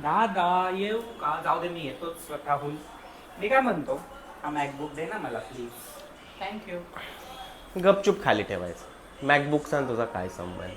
दादा येऊ का? जाऊ दे, मी येतोच स्वतःहून. मी काय म्हणतो, हा मॅकबुक दे ना मला प्लीज. थँक्यू. गपचूप खाली ठेवायचं. मॅकबुकचा आणि तुझा काय संबंध?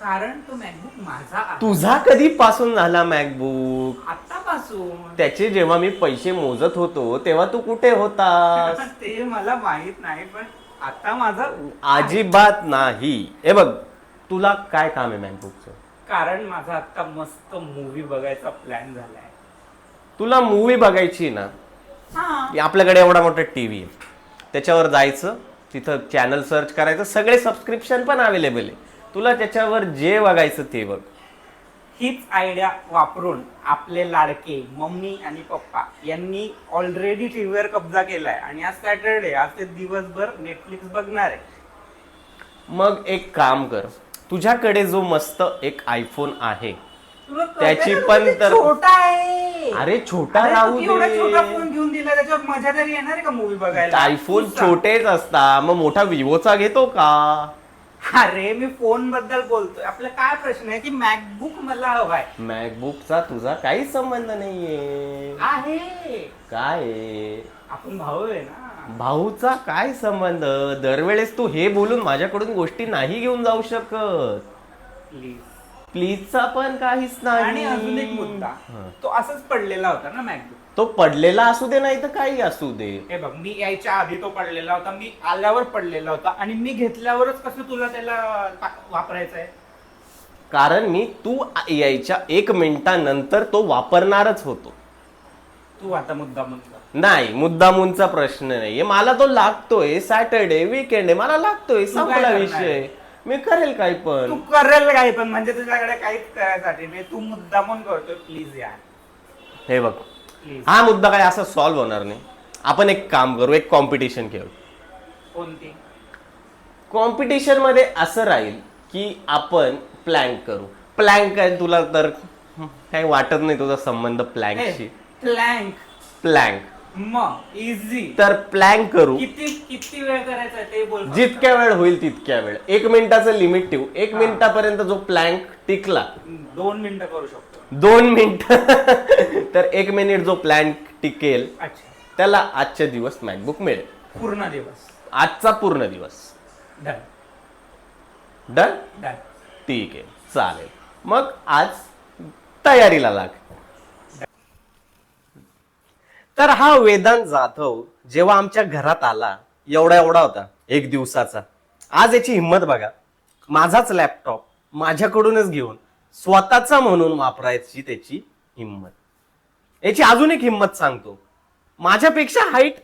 कारण तो मॅकबुक माझा आहे. तुझा कधीपासून झाला मॅकबुक? आतापासून. त्याचे जेव्हा मी पैसे मोजत होतो तेव्हा तू कुठे होतास? ते मला माहित नाही, पण आता माझा अजिबात नाही. हे बघ, तुला काय काम आहे मॅकबुकचं? कारण माझा आता मस्त मूवी बघायचा प्लॅन झालाय. तुला मूवी बघायची ना? हा. आपल्याकडे एवढा मोठा टीव्ही आहे, त्याच्यावर जायचं, तिथं चॅनल सर्च करायचं, सगळे सबस्क्रिप्शन पण अवेलेबल आहे. तुला त्याच्यावर जे बघायचं ते बघ. हीच आयडिया वापरून आपले लाडके मम्मी आणि पप्पा यांनी ऑलरेडी टीव्हीवर कब्जा केलाय आणि आज सॅटरडे, आज ते दिवसभर नेटफ्लिक्स बघणार आहे. मग एक काम कर, तुझ्याकडे जो मस्त एक आयफोन आहे तुला त्याची कळतंय ना, पण किती तर छोटा आहे. अरे छोटा अरे, राहू तू एवढा छोटा दे. फोन घेऊन दिला, त्याच्यावर मजा तरी येणार आहे का मूवी बघायला? आयफोन तू सांग. छोटेच असता, मग मोठा विवोचा घेतो का? अरे मी फोन बद्दल बोलतोय. आपला काय प्रश्न आहे की मॅकबुक मला हवाय. मॅकबुकचा तुझा काहीच संबंध नाहीये. आहे. काय आहे? आपण भाऊ आहे ना. भाऊचा काय संबंध? दरवेळेस तू हे बोलून माझ्याकडून गोष्टी नाही घेऊन जाऊ शकत. प्लीज. प्लीजचा पण काहीच नाही. आणि अजून एक मुद्दा, तो असंच पडलेला होता ना मॅकबुक. तो पडलेला असू दे नाही तर काही असू दे. हे बघ, मी यायच्या आधी तो पडलेला होता, मी आल्यावर पडलेला होता, आणि मी घेतल्यावरच कसं तुला त्याला वापरायचं आहे? कारण मी तू यायच्या 1 मिनिटानंतर तो वापरणारच होतो. तू आता मुद्दा नाही, मुद्दामूनचा प्रश्न नाहीये. मला तो लागतोय. सॅटरडे वीकेंड आहे, मला लागतोय. तू काय संपला करणार विषय. मी करेल काय तू पण. करेल काय पण म्हणजे तुझ्याकडे काहीच करायसाठी नाही. तू मुद्दा म्हणून करतोय. प्लीज यार, हे बघ, प्लीज. हा मुद्दा काय असा सॉल्व्ह होणार नाही. आपण एक काम करू, एक कॉम्पिटिशन खेळू. कोणती? कॉम्पिटिशन मध्ये असं राहील की आपण प्लॅंक करू. प्लॅंक काय, तुला तर काही वाटत नाही तुझा संबंध प्लॅंकशी. प्लॅंक. प्लॅंक मग इझी. तर प्लॅंक करू. किती किती वेळ करायचा ते बोल. जितक्या वेळ होईल तितक्या वेळ. 1 मिनिटाचं लिमिट ठेवू. 1 मिनिटापर्यंत जो प्लॅंक टिकला, 2 मिनिटं करू शकतो. 2 मिनिट तर 1 मिनिट जो प्लॅंक टिकेल अच्छा, त्याला आजच्या दिवस मॅकबुक मिळेल. पूर्ण दिवस. आजचा पूर्ण दिवस. डन. डन. डन. ठीक आहे, चालेल. मग आज तयारीला लाग. तर हा वेदांत जाधव जेव्हा आमच्या घरात आला, एवढा एवढा होता, 1 दिवसाचा. आज याची हिंमत बघा. माझाच लॅपटॉप माझ्याकडूनच घेऊन स्वतःचा म्हणून वापरायची त्याची हिंमत. याची अजून एक हिंमत सांगतो. माझ्यापेक्षा हाईट,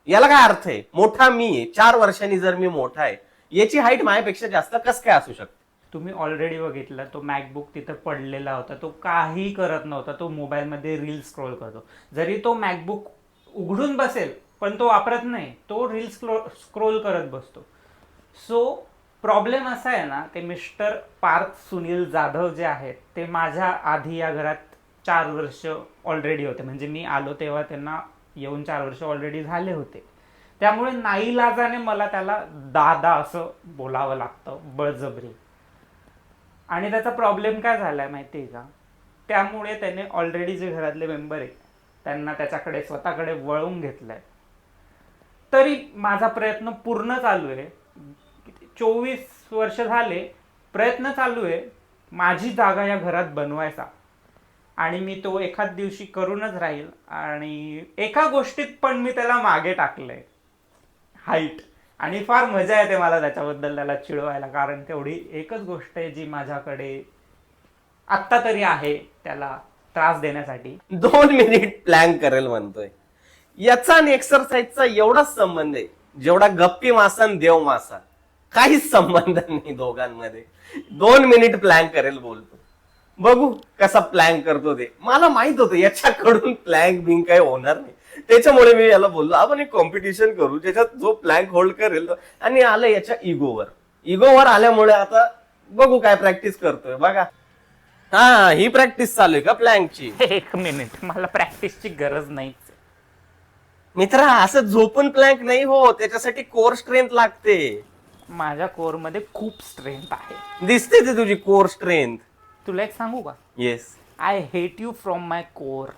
याला काय अर्थ आहे? मोठा मी आहे, 4 वर्षांनी जर मी मोठा आहे, याची हाईट माझ्यापेक्षा जास्त कस काय असू शकते? तुम्ही ऑलरेडी बघितलं, तो मॅकबुक तिथं पडलेला होता. तो काही करत नव्हता. तो मोबाईलमध्ये रील स्क्रोल करतो. जरी तो मॅकबुक उघडून बसेल पण तो वापरत नाही, तो रील स्क्रोल करत बसतो. सो प्रॉब्लेम असा आहे ना, ते मिस्टर पार्थ सुनील जाधव जे आहेत ते माझ्या आधी या घरात 4 वर्ष ऑलरेडी होते. म्हणजे मी आलो तेव्हा त्यांना येऊन 4 वर्ष ऑलरेडी झाले होते. त्यामुळे नाईलाजाने मला त्याला दादा असं बोलावं लागतं, बळजबरी. आणि त्याचा प्रॉब्लेम काय झालाय माहिती आहे का? त्यामुळे त्याने ऑलरेडी जे घरातले मेंबर आहेत त्यांना त्याच्याकडे स्वतःकडे वळवून घेतलंय. तरी माझा प्रयत्न पूर्ण चालू आहे. 24 वर्ष झाले प्रयत्न चालू आहे माझी जागा या घरात बनवायचा, आणि मी तो एखाद दिवशी करूनच राहील. आणि एका गोष्टीत पण मी त्याला मागे टाकलंय, हाईट. आणि फार मजा येते मला त्याच्याबद्दल त्याला चिडवायला, कारण तेवढी एकच गोष्ट आहे जी माझ्याकडे आत्ता तरी आहे त्याला त्रास देण्यासाठी. 2 मिनिट प्लॅन करेल म्हणतोय. याचा आणि एक्सरसाइजचा एवढाच संबंध आहे जेवढा गप्पी मासा आणि देव मासा. काहीच संबंध नाही दोघांमध्ये. 2 मिनिट प्लॅन करेल बोलतो. बघू कसा प्लॅन करतो ते. मला माहित होतं याच्याकडून प्लॅन बिंग काही होणार नाही. त्याच्यामुळे मी याला बोललो आपण एक कॉम्पिटिशन करू ज्याच्यात जो प्लॅन होल्ड करेल. आणि आलं याच्या इगोवर आल्यामुळे आता बघू काय प्रॅक्टिस करतोय बघा. हा, ही प्रॅक्टिस चालू आहे का प्लॅंकची? 1 मिनिट, मला प्रॅक्टिसची गरज नाहीच. मित्रा, असं झोपून प्लॅंक नाही हो, त्याच्यासाठी कोर स्ट्रेंथ लागते. माझ्या कोरमध्ये खूप स्ट्रेंथ आहे. दिसते ते तुझी कोर स्ट्रेंथ. तुला एक सांगू का? Yes. I hate you from my core.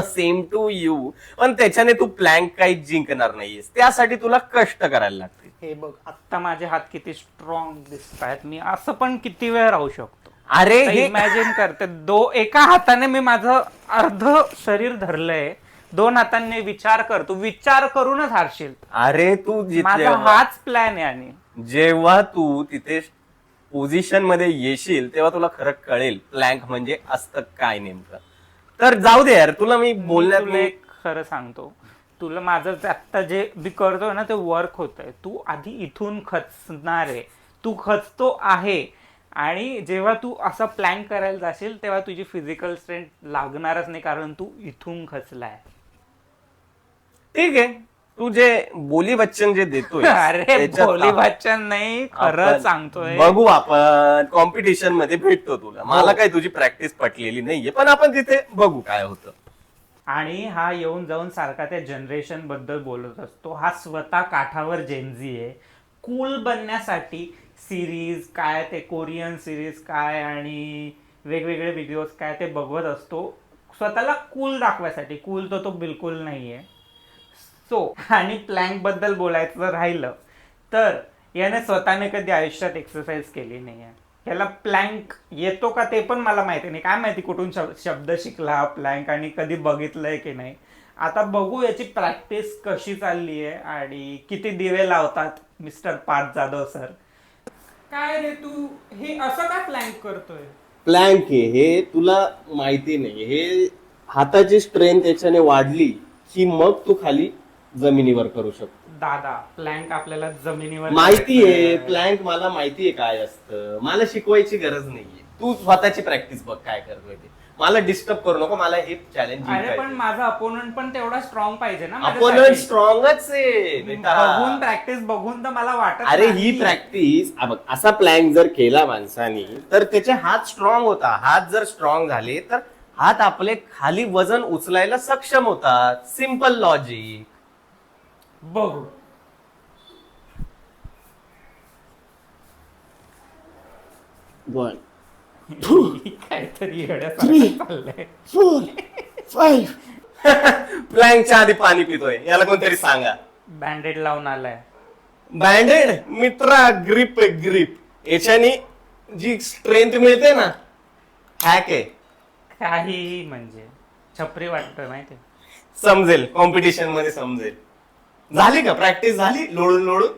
Same to you. पण त्याच्याने तू प्लॅंक काही जिंकणार नाहीयेस, त्यासाठी तुला कष्ट करायला लागतील. हे बघ आत्ता माझे हात किती स्ट्रॉंग दिसत आहेत. मी असं पण किती वेळ राहू शकतो. अरे हे इमॅजिन करते एका हाताने मी माझं अर्ध शरीर धरलंय, 2 हातांनी विचार कर. तू विचार करूनच हारशील. अरे तू माझा हाच प्लॅन आहे. आणि जेव्हा तू तिथे पोझिशन मध्ये येशील तेव्हा तुला खरं कळेल प्लॅंक म्हणजे असतं काय नेमकं. तर जाऊ दे यार, तुला मी बोलण्यात तुला एक खरं सांगतो, तुला माझं आता जे मी करतोय ना ते वर्क होतंय. तू आधी इथून खचणार आहे, तू खचतो आहे. आणि जेव्हा तू असं प्लॅन करायला जाशील तेव्हा तुझी फिजिकल स्ट्रेंथ लागणारच नाही, कारण तू इथून खचलाय. ठीक आहे. तू जे बोली बच्चन जे देतोय अरे त्याच्यात बोली बच्चन नाही, खरं आपण सांगतोय. बघू, आपण कॉम्पिटिशन मध्ये भेटतो तुला. मला काही तुझी प्रॅक्टिस पटलेली नाहीये, पण आपण तिथे बघू काय होतं. आणि हा येऊन जाऊन सारखा त्या जनरेशन बद्दल बोलत असतो. हा स्वतः काठावर जेनझी आहे. कूल बनण्यासाठी सिरीज काय, ते कोरियन सिरीज काय आणि वेगवेगळे व्हिडिओज काय ते बघत असतो, स्वतःला कूल दाखवायसाठी. कूल तो बिलकुल नाहीये. सो आणि प्लॅंक बद्दल बोलायचं राहिलं तर याने स्वतःने कधी आयुष्यात एक्सरसाइज केली नाहीये. याला प्लॅंक येतो का ते पण मला माहिती नाही. काय माहिती कुठून शब्द शिकला हा प्लॅंक आणि कधी बघितलंय की नाही. आता बघू याची प्रॅक्टिस कशी चालली आहे आणि किती दिवे लावतात मिस्टर पार्थ जाधव सर. काय रे तू हे असं काय प्लॅंक करतोय? प्लॅंक हे तुला माहिती नाही. हे हाताची स्ट्रेंथ याच्याने वाढली की मग तू खाली जमिनीवर करू शकतो. दादा प्लॅंक आपल्याला जमिनीवर माहितीये प्लॅंक, मला माहितीये काय असतं. मला शिकवायची गरज नाहीये. तू स्वतःची प्रॅक्टिस बघ काय करतोय ते. मला डिस्टर्ब करू नको. मला हे चॅलेंज. अरे पण माझा अपोनंट पण तेवढा स्ट्रॉंग पाहिजे ना. अपोनंट स्ट्रॉंगच आहे बघून प्रॅक्टिस बघून तर मला वाटत. अरे ही प्रॅक्टिस असा प्लॅन जर केला माणसानी तर त्याचे हात स्ट्रॉंग होता. हात जर स्ट्रॉंग झाले तर हात आपले खाली वजन उचलायला सक्षम होतात. Simple logic. बघू. वन काहीतरी येड्यासारखं चाललंय. 4 5 प्लॅंकच्या आधी पाणी पितोय. याला कोणतरी सांगा. बँडेड लावून आलाय. बँडेड मित्रा, ग्रिप ग्रिप. याच्याने जी स्ट्रेंथ मिळते ना, हॅक आहे. काही म्हणजे छपरी वाटतोय माहितीये. समजेल कॉम्पिटिशन मध्ये समजेल. झाली का प्रॅक्टिस? झाली लोळून लोळून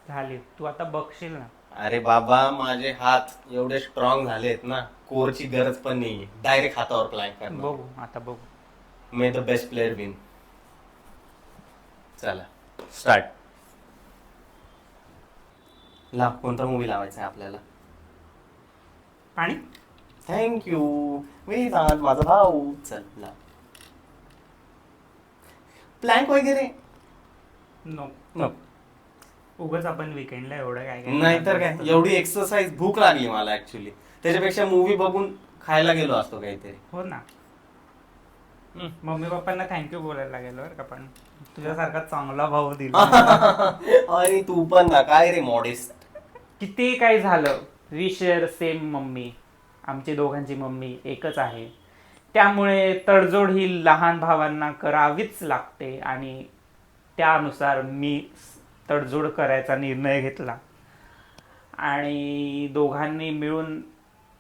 झाली. तू आता बघशील ना. अरे बाबा माझे हात एवढे स्ट्रॉंग झालेत ना, कोरची गरज पण नाहीये. डायरेक्ट हातावर प्लॅन करणार. बघू आता बघू. मे द बेस्ट प्लेअर विन. चला स्टार्ट. ला कोणता मूवी लावायचा आहे आपल्याला? पाणी. थँक्यू वेदांत माझा भाऊ. चल ला. प्लॅंक वगैरे नो नो. उगाच आपण विकेंडला एवढं काय नाहीतर काय. एवढी एक्सरसाइज भूक लागली मला ऍक्च्युली. त्याच्यापेक्षा मूवी बघून खायला गेलो असतो काहीतरी. हो ना. मम्मी पप्पांना थँक्यू बोलायला लागेल बरं का. पण तुझ्यासारखा चांगला भाऊ दिला. आणि तू पण ना काय रे मॉडेस्ट. किती काय झालं, वी शेअर सेम मम्मी. आमची दोघांची मम्मी एकच आहे. त्यामुळे तडजोड ही लहान भावांना करावीच लागते आणि त्यानुसार मी तडजोड करायचा निर्णय घेतला. आणि दोघांनी मिळून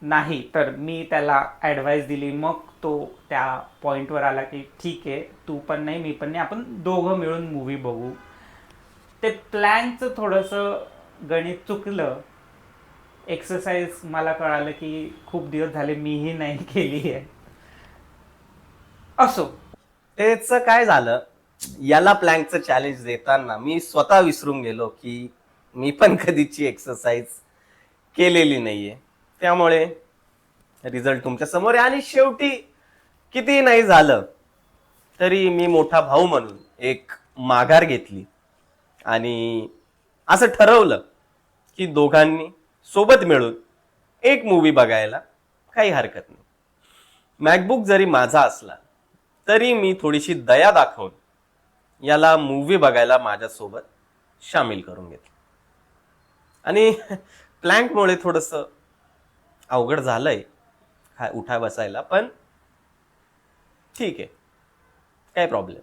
नाही तर मी त्याला ॲडवाईस दिली. मग तो त्या पॉईंटवर आला की ठीक आहे, तू पण नाही मी पण नाही, आपण दोघं मिळून मूवी बघू. ते प्लॅनचं थोडंसं गणित चुकलं. एक्सरसाइज मला कळालं की खूप दिवस झाले मीही नाही केली आहे. असो. त्याच काय झालं, याला प्लॅंकचं चॅलेंज देताना मी स्वतः विसरून गेलो की मी पण कधीची एक्सरसाइज केलेली नाहीये. त्यामुळे रिझल्ट तुमच्या समोर आहे. आणि शेवटी किती नाही झालं तरी मी मोठा भाऊ म्हणून एक माघार घेतली आणि असं ठरवलं की दोघांनी सोबत मिळून एक मूवी बघायला काही हरकत नाही. मॅकबुक जरी माझा असला तरी मी थोडीशी दया दाखवून याला मूवी बघायला माझ्यासोबत सामील करून घेतलं. आणि प्लॅंकमुळे थोडंसं अवघड झालंय उठा बसायला, पण ठीक आहे, काय प्रॉब्लेम.